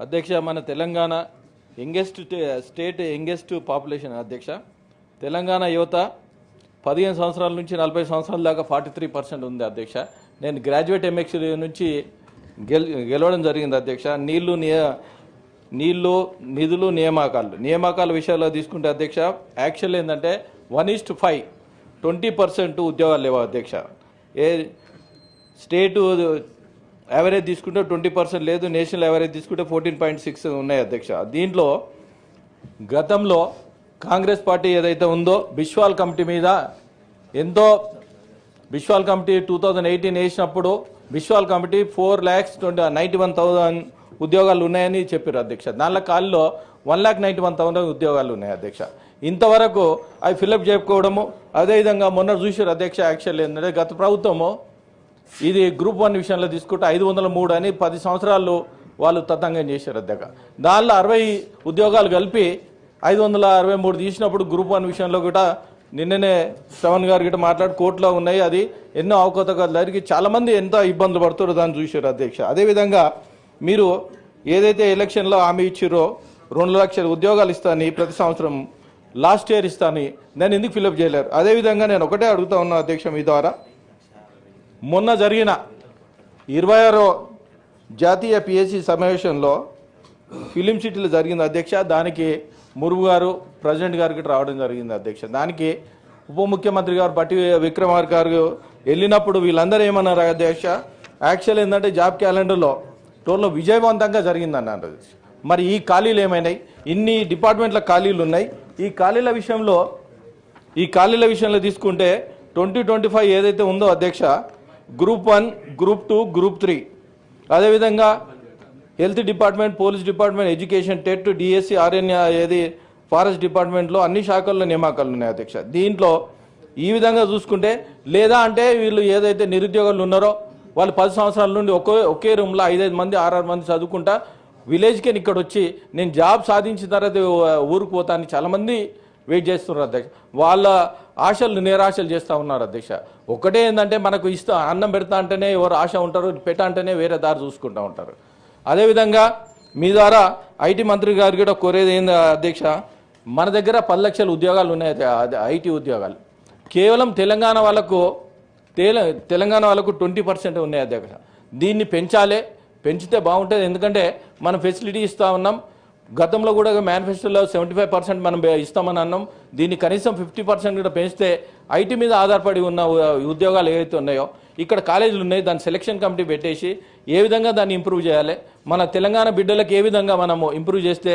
అధ్యక్ష, మన Telangana state youngest population అధ్యక్ష. తెలంగాణ యువత 15 సంవత్సరాల నుంచి 40 సంవత్సరాల దాకా 43% ఉంది అధ్యక్ష. నేను గ్రాడ్యుయేట్ ఎంఎక్స్ నుంచి గెలవడం జరిగింది అధ్యక్ష. నీళ్లు నిధులు నియామకాల విషయాల్లో తీసుకుంటే అధ్యక్ష, యాక్చువల్ ఏంటంటే 1:5 20% ఉద్యోగాలు లేవు అధ్యక్ష. స్టేటు యావరేజ్ తీసుకుంటే 20% లేదు, నేషనల్ యావరేజ్ తీసుకుంటే 14.6 ఉన్నాయి అధ్యక్ష. దీంట్లో గతంలో కాంగ్రెస్ పార్టీ ఏదైతే ఉందో బిశ్వాల్ కమిటీ మీద ఎంతో, బిశ్వాల్ కమిటీ 2018 వేసినప్పుడు బిశ్వాల్ కమిటీ 4,91,000 ఉద్యోగాలు ఉన్నాయని చెప్పారు అధ్యక్ష. దానిలో ఖాళీలో 1,91,000 ఉద్యోగాలు ఉన్నాయి అధ్యక్ష. ఇంతవరకు అవి ఫిలప్ చేసుకోవడము, అదేవిధంగా మొన్న చూసారు అధ్యక్ష. యాక్చువల్ ఏంటంటే గత ప్రభుత్వము ఇది గ్రూప్ 1 విషయంలో తీసుకుంటే 503 అని 10 సంవత్సరాలు వాళ్ళు తతంగం చేశారు అధ్యక్ష. దానిలో 60 ఉద్యోగాలు కలిపి 563 తీసినప్పుడు గ్రూప్ 1 విషయంలో కూడా నిన్ననే శ్రవణ్ గారు గిట్ట మాట్లాడి కోర్టులో ఉన్నాయి. అది ఎన్నో అవకతవకలు జరిగి చాలామంది ఎంతో ఇబ్బందులు పడుతారో దాన్ని చూశారు అధ్యక్ష. అదేవిధంగా మీరు ఏదైతే ఎలక్షన్లో హామీ ఇచ్చారో 2 లక్షల ఉద్యోగాలు ఇస్తాను ప్రతి సంవత్సరం, లాస్ట్ ఇయర్ ఇస్తాను, దాన్ని ఎందుకు ఫిలప్ చేయలేరు? అదేవిధంగా నేను ఒకటే అడుగుతా ఉన్నా అధ్యక్ష, మీ ద్వారా మొన్న జరిగిన 26వ జాతీయ పిఎస్సి సమావేశంలో ఫిలిం సిటీలో జరిగింది అధ్యక్ష. దానికి మురుగు గారు ప్రెసిడెంట్ గారికి రావడం జరిగింది అధ్యక్ష. దానికి ఉప ముఖ్యమంత్రి గారు బట్టి విక్రమార్క గారు వెళ్ళినప్పుడు వీళ్ళందరూ ఏమన్నారు అధ్యక్ష, యాక్చువల్ ఏంటంటే జాబ్ క్యాలెండర్లో టోల్లో విజయవంతంగా జరిగిందన్నారు. మరి ఈ ఖాళీలు ఏమైనాయి? ఇన్ని డిపార్ట్మెంట్ల ఖాళీలు ఉన్నాయి. ఈ ఖాళీల విషయంలో తీసుకుంటే 2025 ఏదైతే ఉందో అధ్యక్ష, గ్రూప్ 1, గ్రూప్ 2, గ్రూప్ 3, అదేవిధంగా health department, police department, education, TET, DSC, RNA, ఏది ఫారెస్ట్ డిపార్ట్మెంట్లో అన్ని శాఖల్లో నియామకాలు ఉన్నాయి అధ్యక్ష. దీంట్లో ఈ విధంగా చూసుకుంటే, లేదా అంటే వీళ్ళు ఏదైతే నిరుద్యోగులు ఉన్నారో వాళ్ళు 10 సంవత్సరాల నుండి ఒకే రూమ్లో 5 మంది 6 మంది చదువుకుంటా విలేజ్కి ఇక్కడ వచ్చి నేను జాబ్ సాధించిన తర్వాత ఊరికి పోతాను చాలామంది వెయిట్ చేస్తున్నారు అధ్యక్ష. వాళ్ళ ఆశలు నిరాశలు చేస్తూ ఉన్నారు అధ్యక్ష. ఒకటే ఏంటంటే మనకు అన్నం పెడతా అంటేనే ఎవరు ఆశ ఉంటారు, పెట్ట అంటేనే వేరే దారి చూసుకుంటూ ఉంటారు. అదేవిధంగా మీ ద్వారా ఐటీ మంత్రి గారు కూడా కోరేది ఏంది అధ్యక్ష, మన దగ్గర 10 లక్షల ఉద్యోగాలు ఉన్నాయి ఐటీ ఉద్యోగాలు. కేవలం తెలంగాణ వాళ్ళకు 20% ఉన్నాయి అధ్యక్ష. దీన్ని పెంచితే బాగుంటుంది. ఎందుకంటే మనం ఫెసిలిటీ ఇస్తూ ఉన్నాం. గతంలో కూడా మేనిఫెస్టోలో 75% మనం ఇస్తామని అన్నాం. దీన్ని కనీసం 50% కూడా పెంచితే ఐటీ మీద ఆధారపడి ఉన్న ఉద్యోగాలు ఏవైతే ఉన్నాయో ఇక్కడ కాలేజీలు ఉన్నాయి, దాని సెలక్షన్ కమిటీ పెట్టేసి ఏ విధంగా దాన్ని ఇంప్రూవ్ చేయాలి, మన తెలంగాణ బిడ్డలకు ఏ విధంగా మనము ఇంప్రూవ్ చేస్తే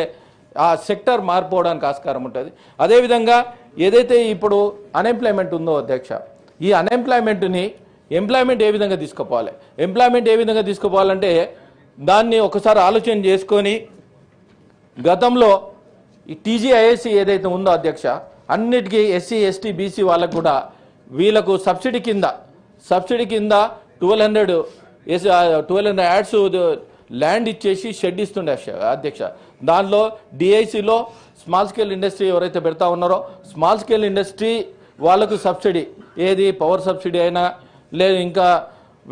ఆ సెక్టర్ మారిపోవడానికి ఆస్కారం ఉంటుంది. అదేవిధంగా ఏదైతే ఇప్పుడు అన్ఎంప్లాయ్మెంట్ ఉందో అధ్యక్ష, ఈ అన్ఎంప్లాయ్మెంట్ని ఎంప్లాయ్మెంట్ ఏ విధంగా తీసుకుపోవాలంటే దాన్ని ఒకసారి ఆలోచన చేసుకొని గతంలో ఈ టీజీఐఎస్సీ ఏదైతే ఉందో అధ్యక్ష, అన్నిటికీ ఎస్సీ, ఎస్టీ, బీసీ వాళ్ళకు కూడా వీళ్ళకు సబ్సిడీ కింద 1200 యాడ్స్ ల్యాండ్ ఇచ్చేసి షెడ్ ఇస్తుండే అధ్యక్ష. దానిలో డిఐసిలో స్మాల్ స్కేల్ ఇండస్ట్రీ ఎవరైతే పెడతా ఉన్నారో స్మాల్ స్కేల్ ఇండస్ట్రీ వాళ్ళకు సబ్సిడీ, ఏది పవర్ సబ్సిడీ అయినా లేదు ఇంకా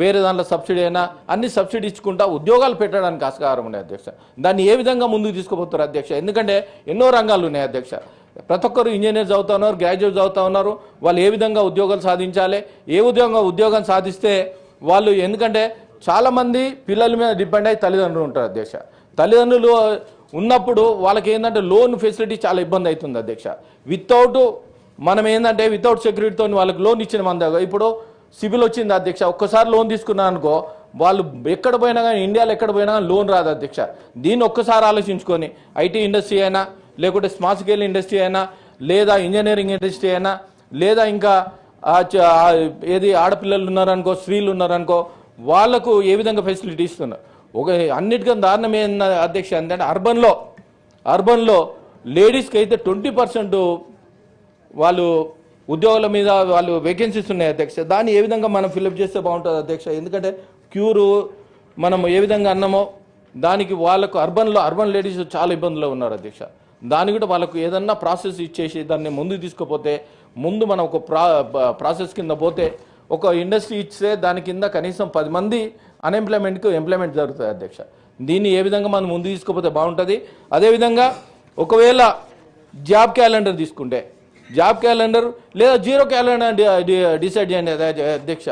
వేరే దాంట్లో సబ్సిడీ అయినా అన్ని సబ్సిడీ ఇచ్చుకుంటా ఉద్యోగాలు పెట్టడానికి ఆస్కారం ఉన్నాయి అధ్యక్ష. దాన్ని ఏ విధంగా ముందుకు తీసుకుపోతారు అధ్యక్ష? ఎందుకంటే ఎన్నో రంగాలు ఉన్నాయి అధ్యక్ష. ప్రతి ఒక్కరు ఇంజనీర్ చదువుతా ఉన్నారు, గ్రాడ్యుయేట్ చదువుతా ఉన్నారు. వాళ్ళు ఏ విధంగా ఉద్యోగాలు సాధించాలి, ఉద్యోగం సాధిస్తే వాళ్ళు, ఎందుకంటే చాలామంది పిల్లల మీద డిపెండ్ అయ్యి తల్లిదండ్రులు ఉంటారు అధ్యక్ష. తల్లిదండ్రులు ఉన్నప్పుడు వాళ్ళకి ఏంటంటే లోన్ ఫెసిలిటీ చాలా ఇబ్బంది అవుతుంది అధ్యక్ష. వితౌట్ సెక్యూరిటీతో వాళ్ళకి లోన్ ఇచ్చిన మన దగ్గర ఇప్పుడు సిబిల్ వచ్చింది అధ్యక్ష. ఒక్కసారి లోన్ తీసుకున్నాను అనుకో, వాళ్ళు ఎక్కడ పోయినా కానీ, ఇండియాలో ఎక్కడ పోయినా కానీ లోన్ రాదు అధ్యక్ష. దీన్ని ఒక్కసారి ఆలోచించుకొని ఐటీ ఇండస్ట్రీ అయినా, లేకుంటే స్మాల్ స్కేల్ ఇండస్ట్రీ అయినా, లేదా ఇంజనీరింగ్ ఇండస్ట్రీ అయినా, లేదా ఇంకా ఏది ఆడపిల్లలు ఉన్నారనుకో, స్త్రీలు ఉన్నారనుకో, వాళ్లకు ఏ విధంగా ఫెసిలిటీ ఇస్తున్నారు. అన్నిటికన్నా దారుణం ఏంది అధ్యక్ష అంటే అర్బన్లో లేడీస్కి అయితే 20% వాళ్ళు ఉద్యోగాల మీద వాళ్ళు వేకెన్సీస్ ఉన్నాయి అధ్యక్ష. దాన్ని ఏ విధంగా మనం ఫిలప్ చేస్తే బాగుంటుంది అధ్యక్ష? ఎందుకంటే క్యూరు మనం ఏ విధంగా అన్నామో దానికి వాళ్ళకు అర్బన్ లేడీస్ చాలా ఇబ్బందులు ఉన్నారు అధ్యక్ష. దాని కూడా వాళ్ళకు ఏదన్నా ప్రాసెస్ ఇచ్చేసి దాన్ని ముందుకు తీసుకుపోతే, ముందు మనం ఒక ప్రాసెస్ కింద పోతే ఒక ఇండస్ట్రీ ఇస్తే దాని కింద కనీసం 10 మంది ఎంప్లాయ్మెంట్ జరుగుతుంది అధ్యక్ష. దీన్ని ఏ విధంగా మనం ముందు తీసుకుపోతే బాగుంటుంది. అదేవిధంగా ఒకవేళ జాబ్ క్యాలెండర్ తీసుకుంటే జాబ్ క్యాలెండర్ లేదా జీరో క్యాలెండర్ డిసైడ్ చేయండి అధ్యక్ష.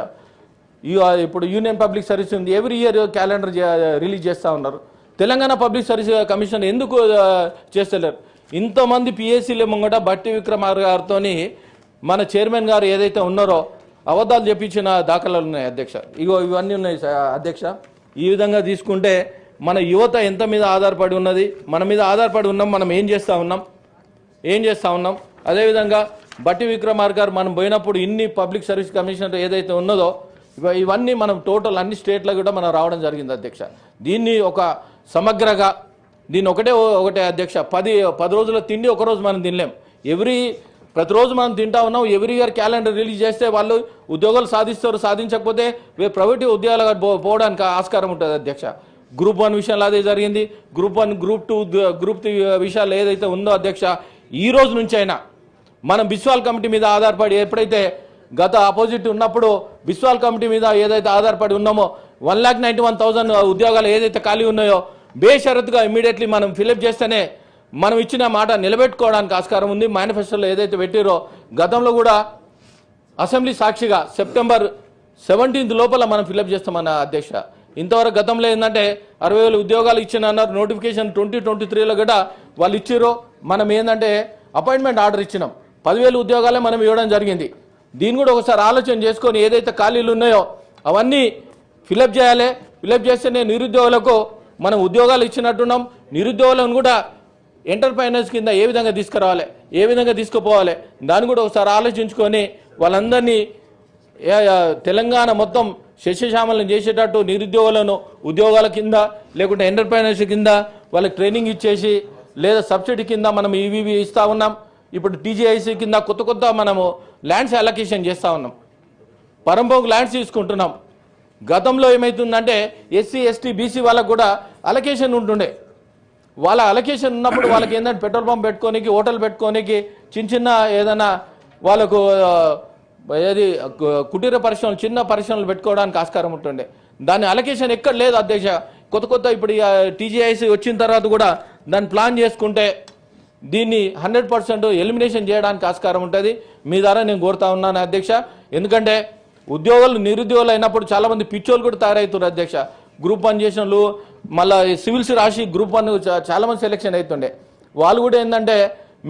ఇప్పుడు యూనియన్ పబ్లిక్ సర్వీస్ ఉంది, ఎవ్రీ ఇయర్ క్యాలెండర్ రిలీజ్ చేస్తూ ఉన్నారు. తెలంగాణ పబ్లిక్ సర్వీస్ కమిషన్ ఎందుకు చేస్తలేరు? ఇంతమంది పిఎస్సీల ముంగట బట్టి విక్రమార్ గారితో మన చైర్మన్ గారు ఏదైతే ఉన్నారో అబద్ధాలు చెప్పించిన దాఖలాలు ఉన్నాయి అధ్యక్ష. ఇవన్నీ ఉన్నాయి అధ్యక్ష. ఈ విధంగా తీసుకుంటే మన యువత ఎంత మీద ఆధారపడి ఉన్నది, మన మీద ఆధారపడి ఉన్నాం, మనం ఏం చేస్తూ ఉన్నాం. అదేవిధంగా బట్టి విక్రమార్ గారు మనం పోయినప్పుడు ఇన్ని పబ్లిక్ సర్వీస్ కమిషన్ ఏదైతే ఉన్నదో ఇవన్నీ మనం టోటల్ అన్ని స్టేట్లో కూడా మనం రావడం జరిగింది అధ్యక్ష. దీన్ని ఒక సమగ్రగా దీన్ని ఒకటే అధ్యక్ష. 10 రోజుల తిండి ఒకరోజు మనం తినలేం. ప్రతిరోజు మనం తింటా ఉన్నాం. ఎవ్రీ ఇయర్ క్యాలెండర్ రిలీజ్ చేస్తే వాళ్ళు ఉద్యోగాలు సాధిస్తారు, సాధించకపోతే ప్రైవేట్ ఉద్యోగాలు పోవడానికి ఆస్కారం ఉంటుంది అధ్యక్ష. గ్రూప్ 1 విషయంలో అదే జరిగింది. గ్రూప్ 1, గ్రూప్ 2, గ్రూప్ 3 విషయాలు ఏదైతే ఉందో అధ్యక్ష, ఈ రోజు నుంచి అయినా మనం బిస్వాల్ కమిటీ మీద ఆధారపడి ఎప్పుడైతే గత ఆపోజిట్ ఉన్నప్పుడు బిస్వాల్ కమిటీ మీద ఏదైతే ఆధారపడి ఉన్నామో 1,91,000 ఉద్యోగాలు ఏదైతే ఖాళీ ఉన్నాయో బేషరతుగా ఇమీడియట్లీ మనం ఫిలప్ చేస్తేనే మనం ఇచ్చిన మాట నిలబెట్టుకోవడానికి ఆస్కారం ఉంది. మేనిఫెస్టోలో ఏదైతే పెట్టిరో గతంలో కూడా అసెంబ్లీ సాక్షిగా సెప్టెంబర్ 17 లోపల మనం ఫిలప్ చేస్తామన్న అధ్యక్ష. ఇంతవరకు గతంలో ఏంటంటే 60,000 ఉద్యోగాలు ఇచ్చిన అన్నారు. నోటిఫికేషన్ 2023లో కూడా వాళ్ళు ఇచ్చిరో మనం ఏంటంటే అపాయింట్మెంట్ ఆర్డర్ ఇచ్చినాం. 10,000 ఉద్యోగాలే మనం ఇవ్వడం జరిగింది. దీన్ని కూడా ఒకసారి ఆలోచన చేసుకొని ఏదైతే ఖాళీలు ఉన్నాయో అవన్నీ ఫిలప్ చేయాలి. ఫిలప్ చేస్తేనే నిరుద్యోగులకు మనం ఉద్యోగాలు ఇచ్చినట్టున్నాం. నిరుద్యోగులను కూడా ఎంటర్ప్రైనర్స్ కింద ఏ విధంగా తీసుకురావాలి, ఏ విధంగా తీసుకుపోవాలి, దాన్ని కూడా ఒకసారి ఆలోచించుకొని వాళ్ళందరినీ తెలంగాణ మొత్తం శస్యశ్యామలను చేసేటట్టు నిరుద్యోగులను ఉద్యోగాల కింద లేకుంటే ఎంటర్ప్రైనర్స్ కింద వాళ్ళకి ట్రైనింగ్ ఇచ్చేసి లేదా సబ్సిడీ కింద మనం ఇవి ఇస్తూ ఉన్నాం. ఇప్పుడు టీజీఐసీ కింద కొత్త మనము ల్యాండ్స్ అలొకేషన్ చేస్తూ ఉన్నాం. పరంపోకు ల్యాండ్స్ తీసుకుంటున్నాం. గతంలో ఏమవుతుందంటే ఎస్సీ ఎస్టీ బీసీ వాళ్ళకు కూడా అలొకేషన్ ఉంటుండే. వాళ్ళ అలొకేషన్ ఉన్నప్పుడు వాళ్ళకి ఏంటంటే పెట్రోల్ పంప్ పెట్టుకోనికి, హోటల్ పెట్టుకోనికి, చిన్న ఏదైనా వాళ్ళకు ఏది కుటీర పరిశ్రమలు, చిన్న పరిశ్రమలు పెట్టుకోవడానికి ఆస్కారం ఉంటుండే. దాని అలొకేషన్ ఎక్కడ లేదు అధ్యక్ష. కొత్త ఇప్పుడు టీజీఐసీ వచ్చిన తర్వాత కూడా దాన్ని ప్లాన్ చేసుకుంటే దీన్ని 100% ఎలిమినేషన్ చేయడానికి ఆస్కారం ఉంటుంది. మీ ద్వారా నేను కోరుతా ఉన్నాను అధ్యక్ష. ఎందుకంటే నిరుద్యోగులు అయినప్పుడు చాలామంది పిచ్చోళ్ళు కూడా తయారవుతున్నారు అధ్యక్ష. గ్రూప్ 1 చేసిన వాళ్ళు మళ్ళీ సివిల్స్ రాసి గ్రూప్ 1 చాలామంది సెలెక్షన్ అవుతుండే. వాళ్ళు కూడా ఏంటంటే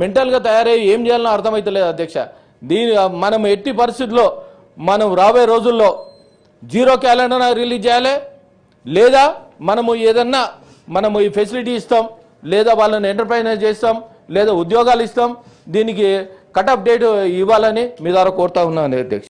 మెంటల్గా తయారయ్యి ఏం చేయాలనో అర్థమవుతలేదు అధ్యక్ష. మనం ఎట్టి పరిస్థితుల్లో మనం రాబోయే రోజుల్లో జీరో క్యాలెండర్ రిలీజ్ చేయాలి, లేదా మనము ఏదన్నా మనము ఈ ఫెసిలిటీ ఇస్తాం, లేదా వాళ్ళని ఎంటర్ప్రైనర్ చేస్తాం, లేదా ఉద్యోగాలు ఇస్తాం. దీనికి కట్ ఆఫ్ డేట్ ఇవ్వాలని మీ ద్వారా కోరుతా ఉన్నాను అధ్యక్ష.